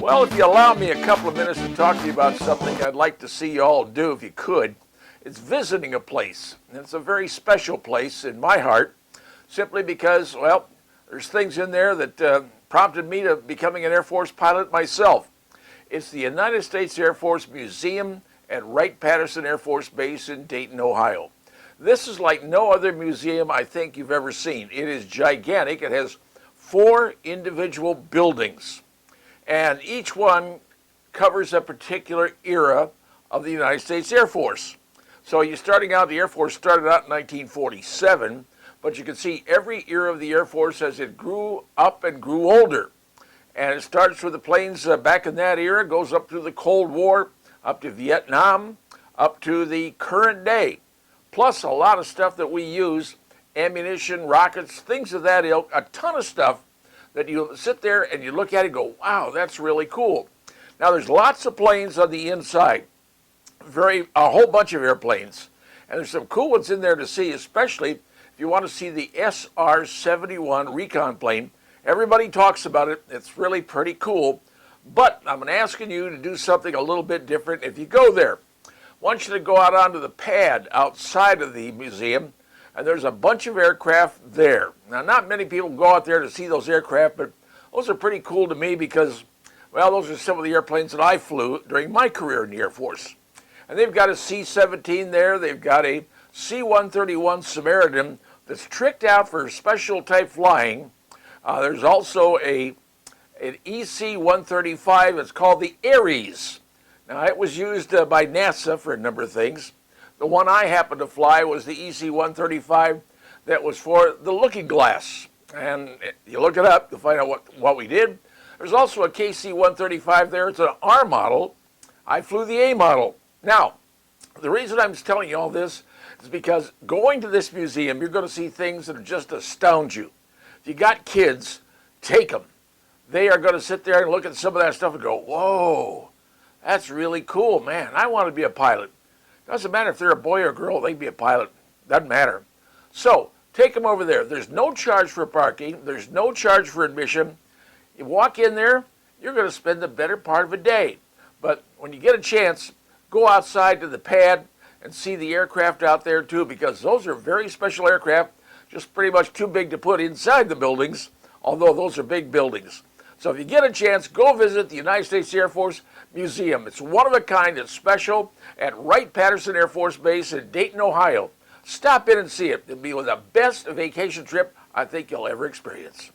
Well, if you allow me a couple of minutes to talk to you about something I'd like to see you all do, if you could, it's visiting a place. And it's a very special place in my heart, simply because, well, there's things in there that prompted me to becoming an Air Force pilot myself. It's the United States Air Force Museum at Wright-Patterson Air Force Base in Dayton, Ohio. This is like no other museum I think you've ever seen. It is gigantic. It has 4 individual buildings, and each one covers a particular era of the United States Air Force. So you're starting out, the Air Force started out in 1947, but you can see every era of the Air Force as it grew up and grew older. And it starts with the planes back in that era, goes up through the Cold War, up to Vietnam, up to the current day. Plus a lot of stuff that we use, ammunition, rockets, things of that ilk, a ton of stuff that you sit there and you look at it and go, wow, that's really cool. Now there's lots of planes on the inside, a whole bunch of airplanes. And there's some cool ones in there to see, especially if you want to see the SR-71 recon plane. Everybody talks about it. It's really pretty cool. But I'm asking you to do something a little bit different if you go there. I want you to go out onto the pad outside of the museum, and there's a bunch of aircraft there. Now, not many people go out there to see those aircraft, but those are pretty cool to me because, well, those are some of the airplanes that I flew during my career in the Air Force. And they've got a C-17 there. They've got a C-131 Samaritan that's tricked out for special type flying. There's also an EC-135. It's called the Ares. Now, it was used by NASA for a number of things. The one I happened to fly was the EC-135 that was for the looking glass. And you look it up to find out what we did. There's also a KC-135 there. It's an R model. I flew the A model. Now, the reason I'm telling you all this is because going to this museum, you're going to see things that just astound you. If you got kids, take them. They are going to sit there and look at some of that stuff and go, whoa, that's really cool, man. I want to be a pilot. Doesn't matter if they're a boy or a girl, they can be a pilot. Doesn't matter. So take them over there. There's no charge for parking. There's no charge for admission. You walk in there, you're going to spend the better part of a day. But when you get a chance, go outside to the pad and see the aircraft out there too, because those are very special aircraft, just pretty much too big to put inside the buildings, although those are big buildings. So if you get a chance, go visit the United States Air Force Museum. It's one of a kind. It's special at Wright-Patterson Air Force Base in Dayton, Ohio. Stop in and see it. It'll be the best vacation trip I think you'll ever experience.